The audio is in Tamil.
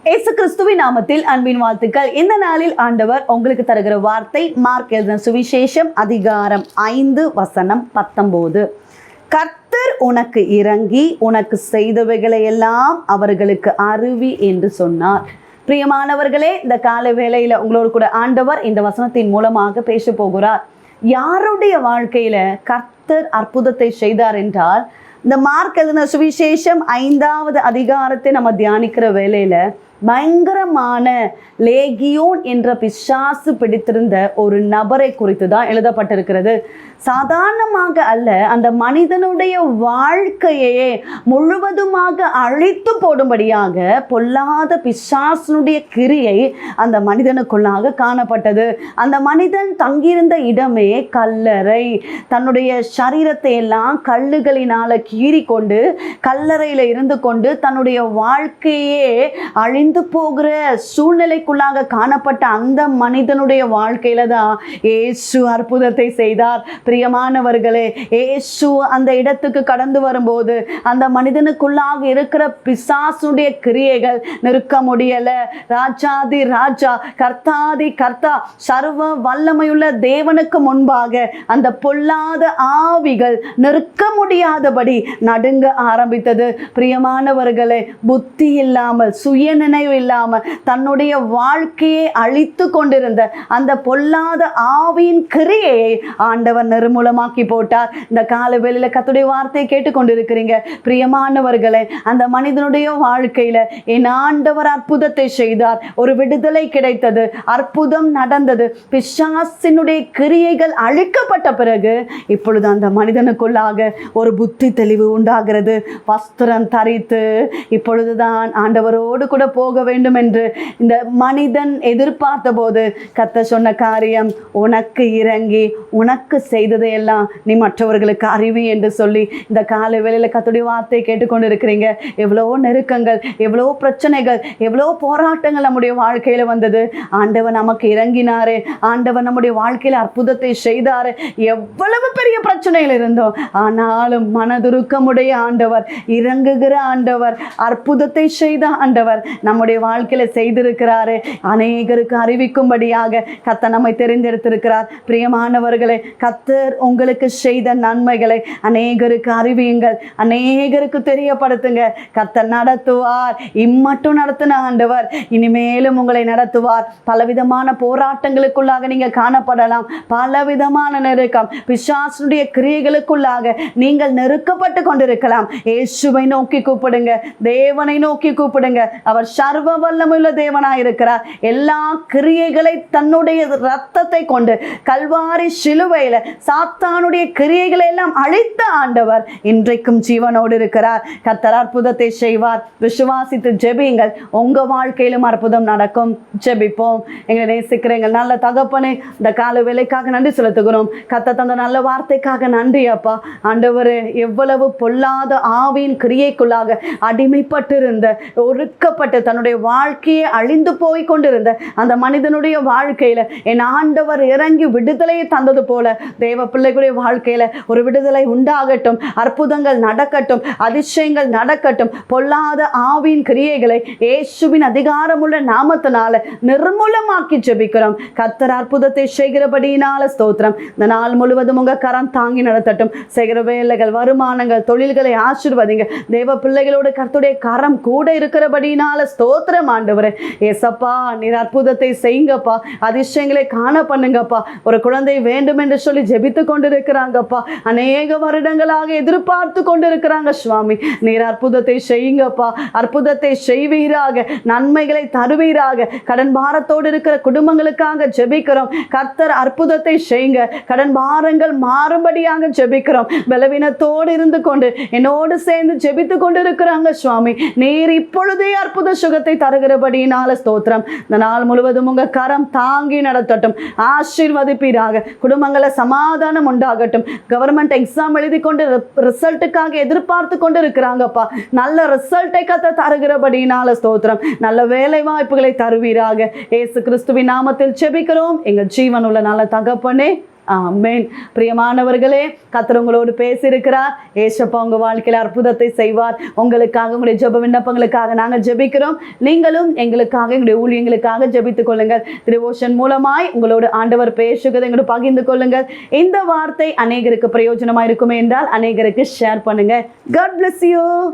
இயேசு கிறிஸ்துவின் நாமத்தில் அன்பின் வாழ்த்துக்கள். இந்த நாளில் ஆண்டவர் உங்களுக்கு தருகிற வார்த்தை மார்க் எழுதின சுவிசேஷம் அதிகாரம் 5:19. கர்த்தர் உனக்கு இறங்கி உனக்கு செய்தவைகளை எல்லாம் அவர்களுக்கு அறிவி என்று சொன்னார். பிரியமானவர்களே, இந்த கால வேளையில உங்களோடு கூட ஆண்டவர் இந்த வசனத்தின் மூலமாக பேச போகிறார். யாருடைய வாழ்க்கையில கர்த்தர் அற்புதத்தை செய்தார் என்றால், இந்த மார்க் எழுதின சுவிசேஷம் 5வது அதிகாரத்தை நம்ம தியானிக்கிற வேளையில பயங்கரமான லேகியோன் என்ற பிசாசு பிடித்திருந்த ஒரு நபரை குறித்து தான் எழுதப்பட்டிருக்கிறது. சாதாரணமாக அல்ல, அந்த மனிதனுடைய வாழ்க்கையே முழுவதுமாக அழித்து போடும்படியாக பொல்லாத பிசாசனுடைய கிரியை அந்த மனிதனுக்குள்ளாக காணப்பட்டது. அந்த மனிதன் தங்கியிருந்த இடமே கல்லறை. தன்னுடைய சரீரத்தை எல்லாம் கல்லுகளினால கீறி கொண்டு கல்லறையில இருந்து கொண்டு தன்னுடைய வாழ்க்கையே அழிந்து போகிற சூழ்நிலைக்குள்ளாக காணப்பட்ட அந்த மனிதனுடைய வாழ்க்கையில தான் இயேசு அற்புதத்தை செய்தார். பிரியமானவர்களே, இயேசு அந்த இடத்துக்கு கடந்து வரும்போது அந்த மனிதனுக்குள்ளாக இருக்கிற பிசாசுடைய கிரியைகள் நிற்க முடியல. ராஜாதி ராஜா, கர்த்தாதி கர்த்தா, சர்வ வல்லமையுள்ள தேவனுக்கு முன்பாக அந்த பொல்லாத ஆவிகள் நிற்க முடியாதபடி நடுங்க ஆரம்பித்தது. பிரியமானவர்களே, புத்தி இல்லாமல் சுயநினைவு இல்லாமல் தன்னுடைய வாழ்க்கையை அழித்து கொண்டிருந்த அந்த பொல்லாத ஆவியின் கிரியையை ஆண்டவர் நிர்மூலமாக்கி போட்டார். இந்த கால வேளையில கர்த்தருடைய வார்த்தையை கேட்டுக்கொண்டிருக்கிறீங்க பிரியமானவர்களே, அந்த மனிதனுடைய வாழ்க்கையில என் ஆண்டவர் அற்புதத்தை செய்தார். ஒரு விடுதலை கிடைத்தது, அற்புதம் நடந்தது. பிசாசினுடைய கிரியைகள் அழிக்கப்பட்ட பிறகு இப்பொழுது அந்த மனிதனுக்குள்ளாக ஒரு புத்தி தெளிவு உண்டாகிறது. வஸ்திரம் தரித்து இப்பொழுதுதான் ஆண்டவரோடு கூட போக வேண்டும் என்று இந்த மனிதன் எதிர்பார்த்த போது கர்த்தர் சொன்ன காரியம், உனக்கு இறங்கி உனக்கு செய்ததையெல்லாம் நீ மற்றவர்களுக்கு அறிவி என்று சொல்லி இந்த கால வேளையில கர்த்தருடைய வார்த்தையை கேட்டுக்கொண்டு இருக்கிறீங்க. எவ்வளோ நெருக்கங்கள், எவ்வளோ பிரச்சனைகள், எவ்வளோ போராட்டங்கள் நம்முடைய வாழ்க்கையில வந்தது. ஆண்டவர் நமக்கு இறங்கினாரு, ஆண்டவர் நம்முடைய வாழ்க்கையில அற்புதத்தை செய்தாரு. எவ்வளவு பெரிய பிரச்சனைகள் இருந்தோம், ஆனாலும் மனதுருக்கமுடைய ஆண்டவர், இறங்குகிற ஆண்டவர், அற்புதத்தை செய்த ஆண்டவர் நம்முடைய வாழ்க்கையில செய்திருக்கிறாரு. அநேகருக்கு அறிவிக்கும்படியாக கர்த்தர் நம்மை தெரிந்தெடுத்திருக்கிறார். பிரியமானவர்களே, கர்த்தர் உங்களுக்கு செய்த நன்மைகளை அநேகருக்கு அறிவியுங்கள், அநேகருக்கு தெரியப்படுத்துங்க. கர்த்தர் நடத்துவார். இம்மட்டும் நடத்தின ஆண்டவர் இனிமேலும் உங்களை நடத்துவார். பலவிதமான போராட்டங்களுக்குள்ளாக நீங்க காணப்படலாம், பலவிதமான நெருக்கம், பிசாசுடைய கிரியைகளுக்குள்ளாக நீங்கள் நெருக்கப்பட்டு கொண்டிருக்கலாம். இயேசுவை நோக்கி கூப்பிடுங்க, தேவனை நோக்கி கூப்பிடுங்க. அவர் சர்வ வல்லமையுள்ள தேவனாய் இருக்கிறார். எல்லா கிரியைகளை தன்னுடைய இரத்தத்தை கொண்டு கல்வாரி சிலுவையில சாத்தானுடைய கிரியைகளை எல்லாம் அழித்த ஆண்டவர் இன்றைக்கும் ஜீவனோடு இருக்கிறார். கர்த்தர் அற்புதத்தை செய்வார். விசுவாசித்து ஜெபியுங்கள், உங்க வாழ்க்கையிலும் அற்புதம் நடக்கும். ஜெபிப்போம். எங்களை நேசிக்கிற எங்கள் நல்ல தகப்பனே, இந்த கால வேலைக்காக நன்றி செலுத்துகிறோம். கர்த்தர் தந்த நல்ல வார்த்தைக்காக நன்றி அப்பா. ஆண்டவரே, எவ்வளவு பொல்லாத ஆவியின் கிரியைக்குள்ளாக அடிமைப்பட்டிருந்த, ஒடுக்கப்பட்டு தன்னுடைய வாழ்க்கையை அழிந்து போய் கொண்டிருந்த அந்த மனிதனுடைய வாழ்க்கையில என் ஆண்டவர் இறங்கி விடுதலையை தந்தது போல தேவ பிள்ளைகளுடைய வாழ்க்கையில ஒரு விடுதலை உண்டாகட்டும், அற்புதங்கள் நடக்கட்டும், அதிசயங்கள் நடக்கட்டும். பொல்லாத ஆவியின் கிரியைகளை இயேசுவின் அதிகாரமுள்ள நாமத்தினால நிர்மூலமாக்கி ஜெபிக்கிறோம். கர்த்தர் அற்புதத்தை செய்கிறபடியினால ஸ்தோத்திரம். இந்த நாள் முழுவதும் உங்க கரம் தாங்கி நடத்தட்டும். செய்கிற வேலைகள், வருமானங்கள், தொழில்களை ஆசீர்வதிங்க. தேவ பிள்ளைகளோடு கர்த்தருடைய கரம் கூட இருக்கிறபடியினால ஸ்தோத்திரம் ஆண்டவரே. ஏசப்பா, நீர் அற்புதத்தை செய்யுங்கப்பா, அதிசயங்களை காண பண்ணுங்கப்பா. ஒரு குழந்தை வேண்டும் என்று சொல்லி ஜெபித்து கொண்டிருக்கிறாங்கப்பா, அநேக வருடங்களாக எதிர்பார்த்து கொண்டிருக்கிறாங்க. சுவாமி, நீர் அற்புதத்தை செய்யுங்கப்பா, அற்புதத்தை செய்வீராக, நன்மைகளை தருவீராக. கடன் பாரத்தோடு இருக்கிற குடும்பங்களுக்காக ஜெபிக்கிறோம். கர்த்தர் அற்புதத்தை செய்யுங்க. கடன் பாரங்கள் மாறும்படியாக ஜெபிக்கிறோம். பலவீனத்தோடு இருந்து கொண்டு என்னோடு சேர்ந்து ஜெபித்து கொண்டிருக்கிறாங்க. சுவாமி, நீர் இப்பொழுதே அற்புத சுகத்தை தருகிறபடியினால ஸ்தோத்திரம். இந்த நாள் முழுவதும் உங்க கரம் தாங்கி நடத்தட்டும். ஆசீர்வதிப்பீராக. குடும்பங்கள சமாதானம் உண்டாகட்டும். கவர்மெண்ட் எக்ஸாம் எழுதி கொண்டு ரிசல்ட்டுக்காக எதிர்பார்த்து கொண்டு இருக்கிறாங்கப்பா. நல்ல ரிசல்ட்டை கத்த தருகிறபடியினால ஸ்தோத்திரம். நல்ல வேலை வாய்ப்புகளை தருவீராக. இயேசு கிறிஸ்துவின் நாமத்தில் ஜெபிக்கிறோம் எங்கள் ஜீவனுள்ள நல்ல தகப்பனே, ஆமென். பிரியமானவர்களே, கர்த்தர் உங்களோடு பேசியிருக்கிறார். ஏசப்பா உங்க வாழ்க்கையில அற்புதத்தை செய்வார். உங்களுக்காக, உங்களுடைய ஜெப விண்ணப்பங்களுக்காக நாங்கள் ஜெபிக்கிறோம். நீங்களும் எங்களுக்காக, எங்களுடைய ஊழியங்களுக்காக ஜெபித்துக் கொள்ளுங்கள். டிவோஷன் மூலமாய் உங்களோடு ஆண்டவர் பேசுகிறதை எங்களோடு பகிர்ந்து கொள்ளுங்கள். இந்த வார்த்தை அநேகருக்கு பிரயோஜனமா இருக்குமே என்றால் அநேகருக்கு ஷேர் பண்ணுங்க. God bless you.